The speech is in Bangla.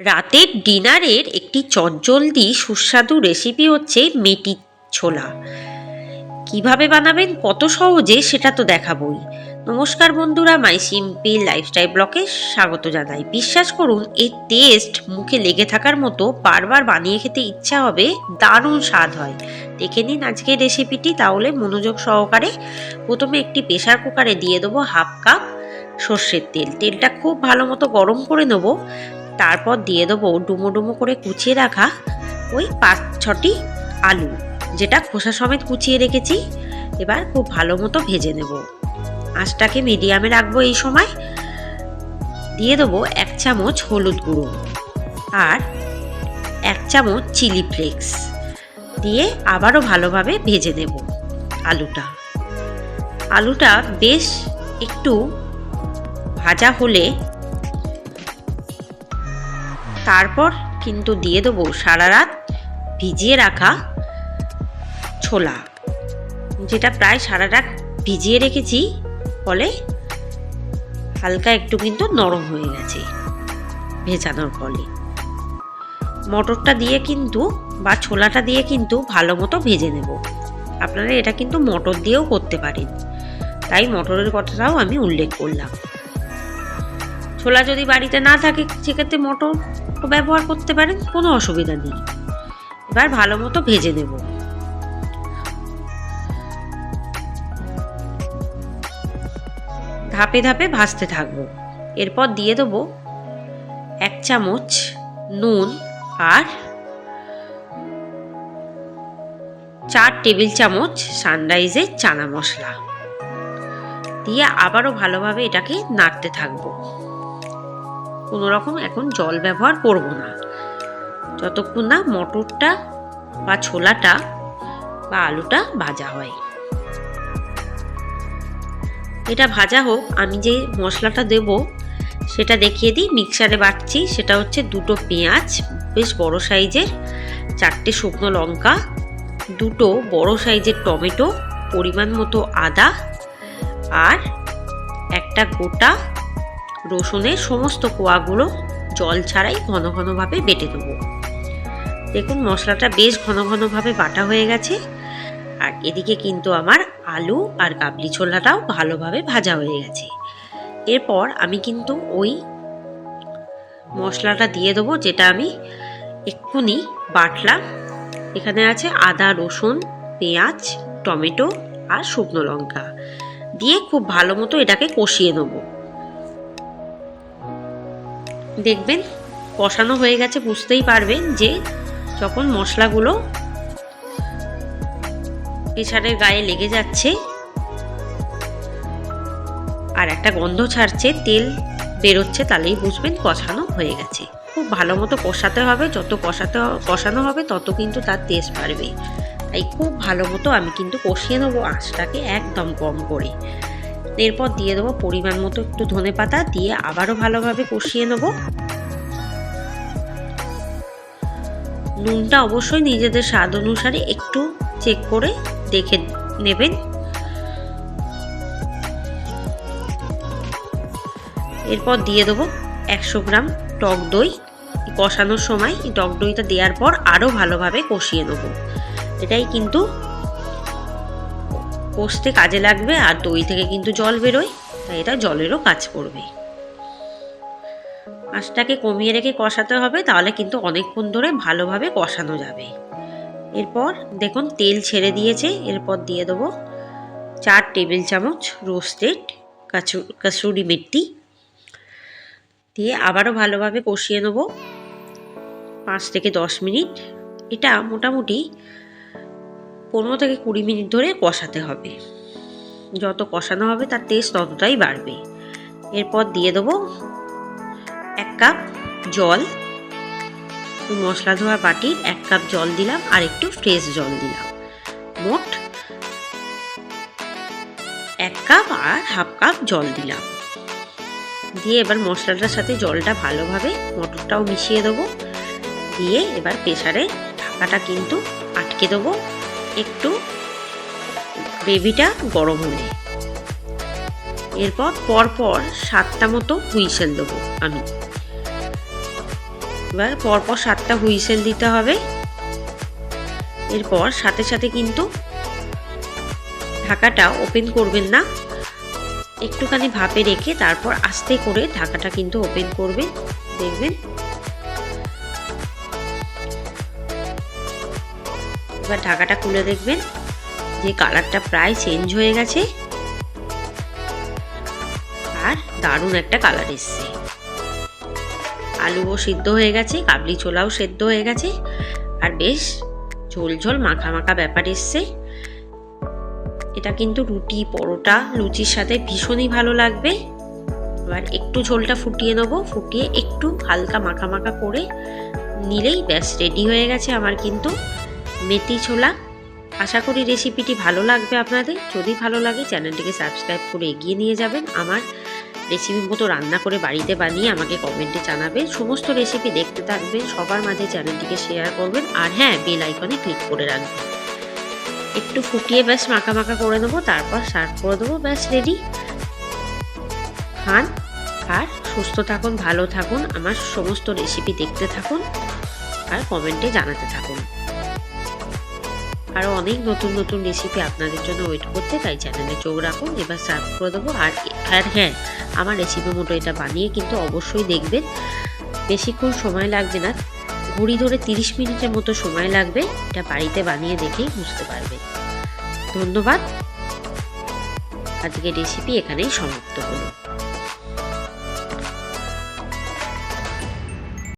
রাতের ডিনারের একটি চটজলদি সুস্বাদু রেসিপি হচ্ছে মেথি ছোলা। কিভাবে বানাবেন কত সহজে সেটা তো দেখাবই। নমস্কার বন্ধুরা, মাই সিম্পল লাইফস্টাইল ব্লগে স্বাগত জানাই। বিশ্বাস করুন, এর টেস্ট মুখে লেগে থাকার মতো, বারবার বানিয়ে খেতে ইচ্ছা হবে, দারুণ স্বাদ হয়। দেখে নিন আজকের রেসিপিটি তাহলে মনোযোগ সহকারে। প্রথমে একটি প্রেসার কুকারে দিয়ে দেবো হাফ কাপ সর্ষের তেল। তেলটা খুব ভালো মতো গরম করে নেবো। তারপর দিয়ে দেবো ডুমো ডুমো করে কুচিয়ে রাখা ওই 5-6টি আলু, যেটা খোসা সমেত কুচিয়ে রেখেছি। এবার খুব ভালো মতো ভেজে নেব। আঁচটাকে মিডিয়ামে রাখবো। এই সময় দিয়ে দেবো 1 চামচ হলুদ গুঁড়ো আর 1 চামচ চিলি ফ্লেক্স দিয়ে আবারও ভালোভাবে ভেজে নেব আলুটা বেশ একটু ভাজা হলে তারপর কিন্তু দিয়ে দেবো সারা রাত ভিজিয়ে রাখা ছোলা, যেটা প্রায় সারা রাত ভিজিয়ে রেখেছি, ফলে হালকা একটু কিন্তু নরম হয়ে গেছে ভেজানোর ফলে। মটরটা দিয়ে কিন্তু বা ছোলাটা দিয়ে কিন্তু ভালো মতো ভেজে নেব। আপনারা এটা কিন্তু মটর দিয়েও করতে পারেন, তাই মটরের কথাটাও আমি উল্লেখ করলাম। ছোলা যদি বাড়িতে না থাকে সেক্ষেত্রে মটর ব্যবহার করতে পারেন, কোনো অসুবিধা নেই। এবার ভালো মতো ভেজে নেব। ধাপে ধাপে ভাজতে থাকবো। এরপর দিয়ে দেবো 1 চামচ নুন আর 4 টেবিল চামচ সানরাইজের চানা মশলা দিয়ে আবারও ভালোভাবে এটাকে নাড়তে থাকবো। কোনো রকম এখন জল ব্যবহার করব না, যতক্ষণ না মটরটা বা ছোলাটা বা আলুটা ভাজা হয়। এটা ভাজা হোক, আমি যে মশলাটা দেব সেটা দেখিয়ে দিই। মিক্সারে বাটছি, সেটা হচ্ছে 2টো পেঁয়াজ বেশ বড় সাইজের, 4টে শুকনো লঙ্কা, 2টো বড় সাইজের টমেটো, পরিমাণ মতো আদা আর একটা গোটা রসুনের সমস্ত কোয়াগুলো জল ছাড়াই ঘন ঘনভাবে বেটে দেবো। দেখুন মশলাটা বেশ ঘন ঘনভাবে বাটা হয়ে গেছে। আর এদিকে কিন্তু আমার আলু আর কাবলি ছোলাটাও ভালোভাবে ভাজা হয়ে গেছে। এরপর আমি কিন্তু ওই মশলাটা দিয়ে দেবো যেটা আমি এক্ষুনি বাটলাম। এখানে আছে আদা, রসুন, পেঁয়াজ, টমেটো আর শুকনো লঙ্কা দিয়ে খুব ভালো মতো এটাকে কষিয়ে নেবো। দেখবেন কষানো হয়ে গেছে, বুঝতেই পারবেন যে যখন মশলাগুলো প্রেসারের গায়ে লেগে যাচ্ছে আর একটা গন্ধ ছাড়ছে, তেল বেরোচ্ছে, তাহলেই বুঝবেন কষানো হয়ে গেছে। খুব ভালো মতো কষাতে হবে, যত কষানো হবে তত কিন্তু তার টেস্ট বাড়বে। তাই খুব ভালো মতো আমি কিন্তু কষিয়ে নেবো, আঁচটাকে একদম কম করে। এরপর দিয়ে দেবো পরিমাণ মতো একটু ধনেপাতা দিয়ে আবারও ভালোভাবে কষিয়ে নেব। নুনটা অবশ্যই নিজেদের স্বাদ অনুসারে একটু চেক করে দেখে নেবেন। এরপর দিয়ে দেবো 100 গ্রাম টক দই। কষানোর সময় এই টক দইটা দেওয়ার পর আরও ভালোভাবে কষিয়ে নেব। এটাই কিন্তু কষতে কাজে লাগবে, আর দই থেকে কিন্তু জল বেরোয়, তাই এটা জলেরও কাজ করবে। আঁচটাকে কমিয়ে রেখে কষাতে হবে, তাহলে কিন্তু অনেকক্ষণ ধরে ভালোভাবে কষানো যাবে। এরপর দেখুন তেল ছেড়ে দিয়েছে। এরপর দিয়ে দেবো 4 টেবিল চামচ রোস্টেড কাসুরি মেথি দিয়ে আবারও ভালোভাবে কষিয়ে নেব 5 থেকে 10 মিনিট। এটা মোটামুটি 15 থেকে 20 মিনিট ধরে কষাতে হবে। যত কষানো হবে তার টেস্ট ততটাই বাড়বে। এরপর দিয়ে দেবো 1 কাপ জল। মশলা ধোয়া বাটির 1 কাপ জল দিলাম আর একটু ফ্রেশ জল দিলাম। মোট 1 কাপ আর হাফ কাপ জল দিলাম। দিয়ে এবার মশলাটার সাথে জলটা ভালোভাবে মটরটাও মিশিয়ে দেবো। দিয়ে এবার প্রেসারে ঢাকাটা কিন্তু আটকে দেবো একটু গ্রেভিটা গরম হলে। এরপর পরপর 7টা মতো হুইসেল দেবো আমি। এবার পরপর 7টা হুইসেল দিতে হবে। এরপর সাথে সাথে কিন্তু ঢাকাটা ওপেন করবেন না, একটুখানি ভাপে রেখে তারপর আস্তে করে ঢাকাটা কিন্তু ওপেন করবেন। দেখবেন এবার ঢাকাটা খুলে দেখবেন যে কালারটা প্রায় চেঞ্জ হয়ে গেছে আর দারুণ একটা কালার এসছে। আলুও সিদ্ধ হয়ে গেছে, কাবলি ছোলাও সেদ্ধ হয়ে গেছে আর বেশ ঝোল ঝোল মাখা মাখা ব্যাপার এসছে। এটা কিন্তু রুটি, পরোটা, লুচির সাথে ভীষণই ভালো লাগবে। এবার একটু ঝোলটা ফুটিয়ে নেবো, ফুটিয়ে একটু হালকা মাখা মাখা করে নিলেই ব্যাস রেডি হয়ে গেছে আমার কিন্তু মেথি ছোলা। আশা করি রেসিপিটি ভালো লাগবে আপনাদের। যদি ভালো লাগে চ্যানেলটিকে সাবস্ক্রাইব করে এগিয়ে নিয়ে যাবেন। আমার রেসিপির মতো রান্না করে বাড়িতে বানিয়ে আমাকে কমেন্টে জানাবেন। সমস্ত রেসিপি দেখতে থাকবেন, সবার মাঝে চ্যানেলটিকে শেয়ার করবেন আর হ্যাঁ, বেল আইকনে ক্লিক করে রাখবেন। একটু ফুটিয়ে ব্যাস মাখা মাখা করে নেবো, তারপর সার্ভ করে দেবো। ব্যাস রেডি। খান আর সুস্থ থাকুন, ভালো থাকুন, আমার সমস্ত রেসিপি দেখতে থাকুন আর কমেন্টে জানাতে থাকুন। আরও অনেক নতুন নতুন রেসিপি আপনাদের জন্য ওয়েট করতে, তাই চ্যানেলে চোখ রাখুন। এবার সার্ভ করে দেবো। আর হ্যাঁ, আমার রেসিপি মতো এটা বানিয়ে কিন্তু অবশ্যই দেখবেন। বেশিক্ষণ সময় লাগবে না, ঘড়ি ধরে 30 মিনিটের মতো সময় লাগবে। এটা বাড়িতে বানিয়ে দেখেই বুঝতে পারবেন। ধন্যবাদ। আজকের রেসিপি এখানেই সমাপ্ত হলো।